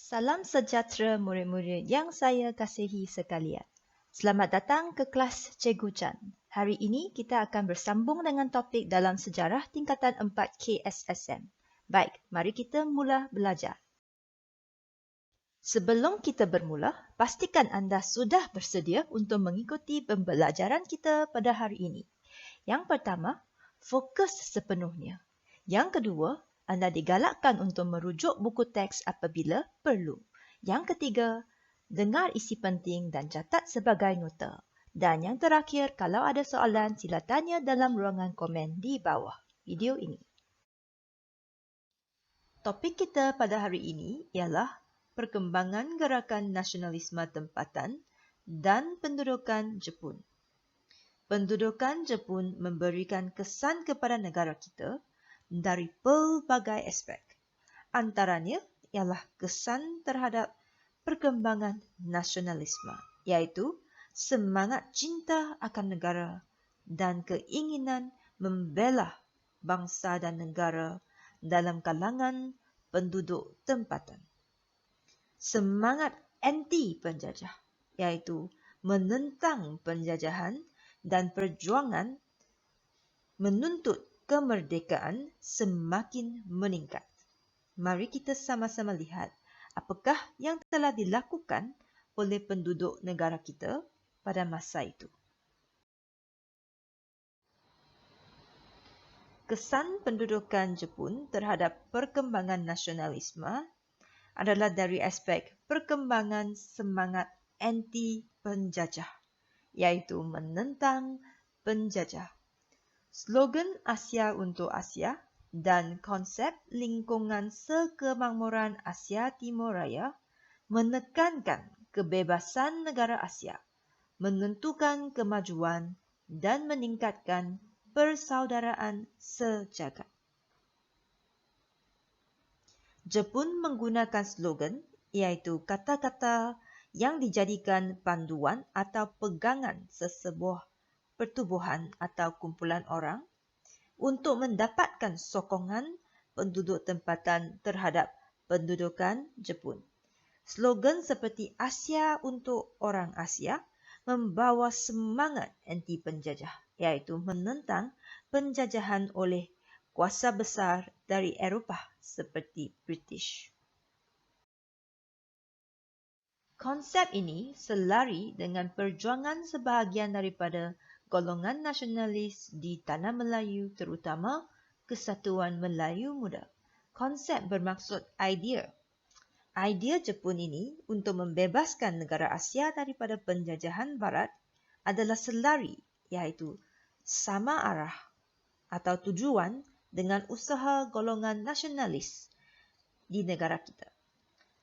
Salam sejahtera murid-murid yang saya kasihi sekalian. Selamat datang ke kelas Cikgu Chan. Hari ini kita akan bersambung dengan topik dalam sejarah tingkatan 4 KSSM. Baik, mari kita mula belajar. Sebelum kita bermula, pastikan anda sudah bersedia untuk mengikuti pembelajaran kita pada hari ini. Yang pertama, fokus sepenuhnya. Yang kedua, anda digalakkan untuk merujuk buku teks apabila perlu. Yang ketiga, dengar isi penting dan catat sebagai nota. Dan yang terakhir, kalau ada soalan, sila tanya dalam ruangan komen di bawah video ini. Topik kita pada hari ini ialah perkembangan gerakan nasionalisme tempatan dan pendudukan Jepun. Pendudukan Jepun memberikan kesan kepada negara kita dari pelbagai aspek. Antaranya ialah kesan terhadap perkembangan nasionalisme, iaitu semangat cinta akan negara dan keinginan membela bangsa dan negara dalam kalangan penduduk tempatan. Semangat anti penjajah, iaitu menentang penjajahan dan perjuangan menuntut kemerdekaan semakin meningkat. Mari kita sama-sama lihat apakah yang telah dilakukan oleh penduduk negara kita pada masa itu. Kesan pendudukan Jepun terhadap perkembangan nasionalisme adalah dari aspek perkembangan semangat anti penjajah, iaitu menentang penjajah. Slogan Asia untuk Asia dan konsep lingkungan sekemakmuran Asia Timur Raya menekankan kebebasan negara Asia, menentukan kemajuan dan meningkatkan persaudaraan sejagat. Jepun menggunakan slogan, iaitu kata-kata yang dijadikan panduan atau pegangan sesebuah pertubuhan atau kumpulan orang untuk mendapatkan sokongan penduduk tempatan terhadap pendudukan Jepun. Slogan seperti Asia untuk orang Asia membawa semangat anti penjajah, iaitu menentang penjajahan oleh kuasa besar dari Eropah seperti British. Konsep ini selari dengan perjuangan sebahagian daripada golongan nasionalis di tanah Melayu, terutama Kesatuan Melayu Muda. Konsep bermaksud idea. Idea Jepun ini untuk membebaskan negara Asia daripada penjajahan Barat adalah selari, iaitu sama arah atau tujuan dengan usaha golongan nasionalis di negara kita.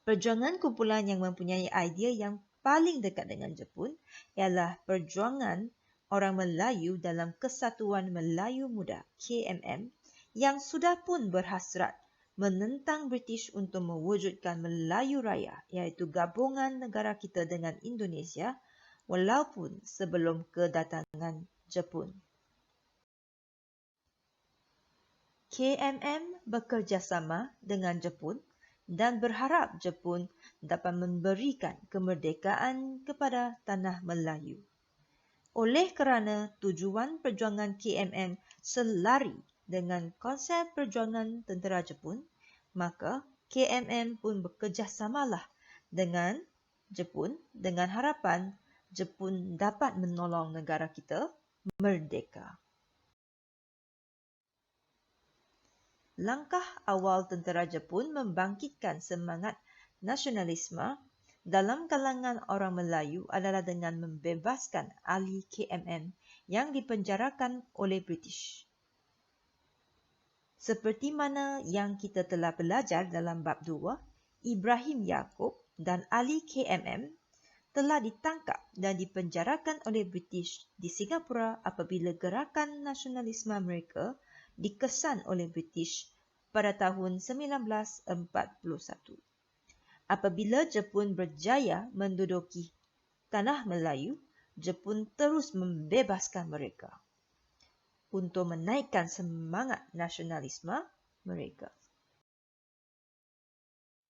Perjuangan kumpulan yang mempunyai idea yang paling dekat dengan Jepun ialah perjuangan orang Melayu dalam Kesatuan Melayu Muda (KMM) yang sudah pun berhasrat menentang British untuk mewujudkan Melayu Raya, iaitu gabungan negara kita dengan Indonesia walaupun sebelum kedatangan Jepun. KMM bekerjasama dengan Jepun dan berharap Jepun dapat memberikan kemerdekaan kepada tanah Melayu. Oleh kerana tujuan perjuangan KMM selari dengan konsep perjuangan tentera Jepun, maka KMM pun bekerjasamalah dengan Jepun dengan harapan Jepun dapat menolong negara kita merdeka. Langkah awal tentera Jepun membangkitkan semangat nasionalisme dalam kalangan orang Melayu adalah dengan membebaskan ahli KMM yang dipenjarakan oleh British. Seperti mana yang kita telah belajar dalam bab 2, Ibrahim Yaakob dan ahli KMM telah ditangkap dan dipenjarakan oleh British di Singapura apabila gerakan nasionalisme mereka dikesan oleh British pada tahun 1941. Apabila Jepun berjaya menduduki tanah Melayu, Jepun terus membebaskan mereka untuk menaikkan semangat nasionalisme mereka.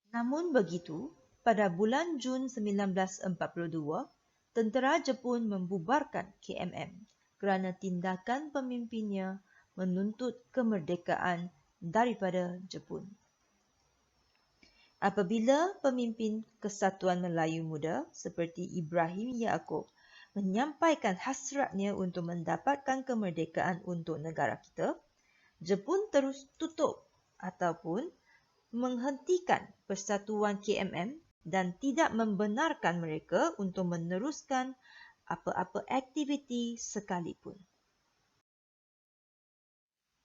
Namun begitu, pada bulan Jun 1942, tentera Jepun membubarkan KMM kerana tindakan pemimpinnya menuntut kemerdekaan daripada Jepun. Apabila pemimpin Kesatuan Melayu Muda seperti Ibrahim Yaakob menyampaikan hasratnya untuk mendapatkan kemerdekaan untuk negara kita, Jepun terus tutup ataupun menghentikan persatuan KMM dan tidak membenarkan mereka untuk meneruskan apa-apa aktiviti sekalipun.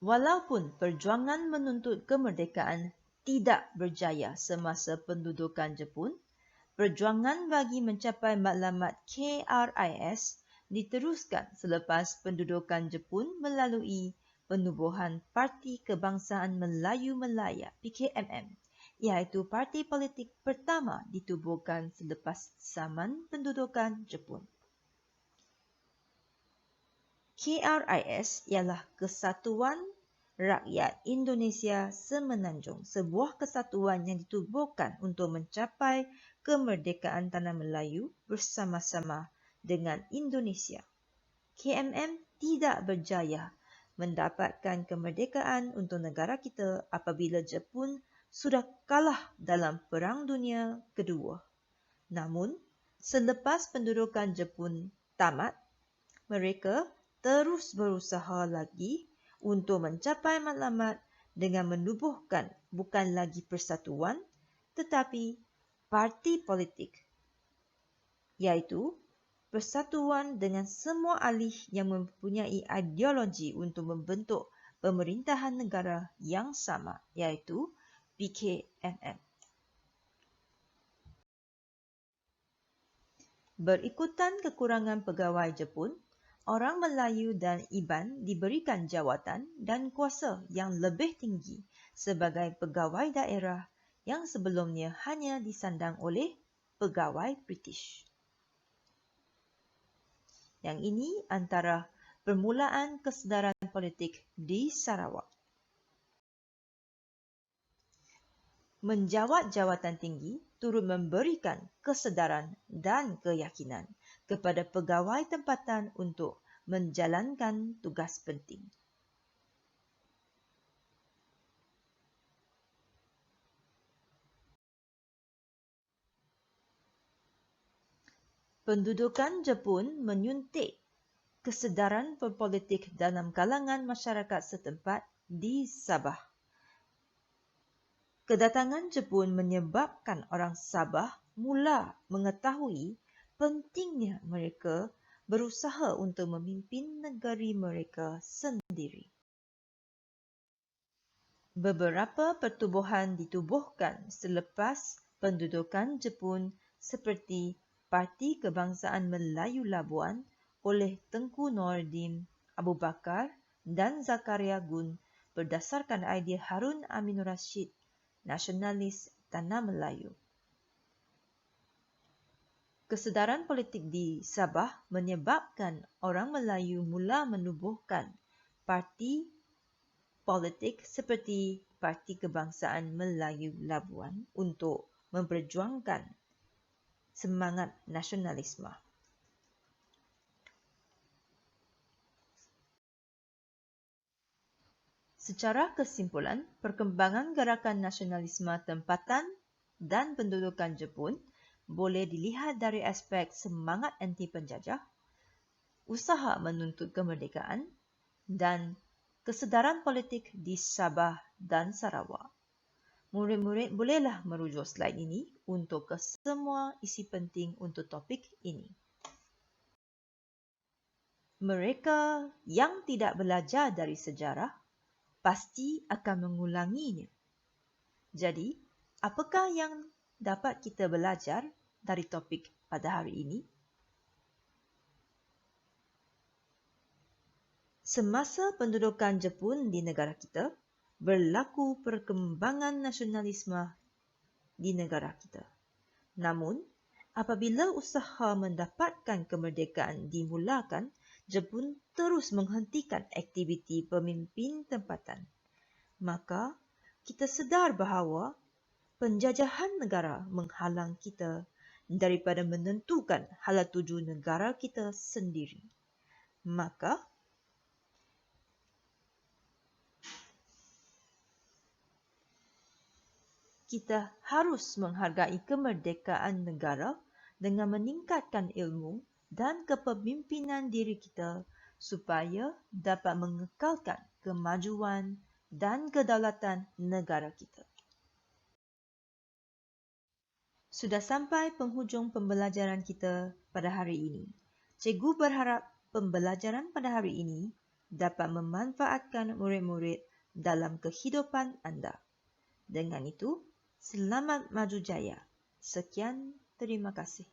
Walaupun perjuangan menuntut kemerdekaan tidak berjaya semasa pendudukan Jepun, perjuangan bagi mencapai matlamat KRIS diteruskan selepas pendudukan Jepun melalui penubuhan Parti Kebangsaan Melayu Malaya PKMM, iaitu parti politik pertama ditubuhkan selepas zaman pendudukan Jepun. KRIS ialah Kesatuan Rakyat Indonesia Semenanjung, sebuah kesatuan yang ditubuhkan untuk mencapai kemerdekaan tanah Melayu bersama-sama dengan Indonesia. KMM tidak berjaya mendapatkan kemerdekaan untuk negara kita apabila Jepun sudah kalah dalam Perang Dunia Kedua. Namun, selepas pendudukan Jepun tamat, mereka terus berusaha lagi untuk mencapai matlamat dengan menubuhkan bukan lagi persatuan tetapi parti politik, iaitu persatuan dengan semua ahli yang mempunyai ideologi untuk membentuk pemerintahan negara yang sama, iaitu PKMM. Berikutan kekurangan pegawai Jepun, orang Melayu dan Iban diberikan jawatan dan kuasa yang lebih tinggi sebagai pegawai daerah yang sebelumnya hanya disandang oleh pegawai British. Yang ini antara permulaan kesedaran politik di Sarawak. Menjawat jawatan tinggi turut memberikan kesedaran dan keyakinan kepada pegawai tempatan untuk menjalankan tugas penting. Pendudukan Jepun menyuntik kesedaran berpolitik dalam kalangan masyarakat setempat di Sabah. Kedatangan Jepun menyebabkan orang Sabah mula mengetahui pentingnya mereka berusaha untuk memimpin negeri mereka sendiri. Beberapa pertubuhan ditubuhkan selepas pendudukan Jepun seperti Parti Kebangsaan Melayu Labuan oleh Tengku Noordin Abu Bakar dan Zakaria Gun berdasarkan idea Harun Aminurrashid, nasionalis Tanah Melayu. Kesedaran politik di Sabah menyebabkan orang Melayu mula menubuhkan parti politik seperti Parti Kebangsaan Melayu Labuan untuk memperjuangkan semangat nasionalisme. Secara kesimpulan, perkembangan gerakan nasionalisme tempatan dan pendudukan Jepun boleh dilihat dari aspek semangat anti penjajah, usaha menuntut kemerdekaan, dan kesedaran politik di Sabah dan Sarawak. Murid-murid bolehlah merujuk slide ini untuk kesemua isi penting untuk topik ini. Mereka yang tidak belajar dari sejarah pasti akan mengulanginya. Jadi, apakah yang dapat kita belajar dari topik pada hari ini? Semasa pendudukan Jepun di negara kita, berlaku perkembangan nasionalisme di negara kita. Namun, apabila usaha mendapatkan kemerdekaan dimulakan, Jepun terus menghentikan aktiviti pemimpin tempatan. Maka, kita sedar bahawa penjajahan negara menghalang kita daripada menentukan hala tuju negara kita sendiri. Maka, kita harus menghargai kemerdekaan negara dengan meningkatkan ilmu dan kepemimpinan diri kita supaya dapat mengekalkan kemajuan dan kedaulatan negara kita. Sudah sampai penghujung pembelajaran kita pada hari ini. Cikgu berharap pembelajaran pada hari ini dapat memanfaatkan murid-murid dalam kehidupan anda. Dengan itu, selamat maju jaya. Sekian, terima kasih.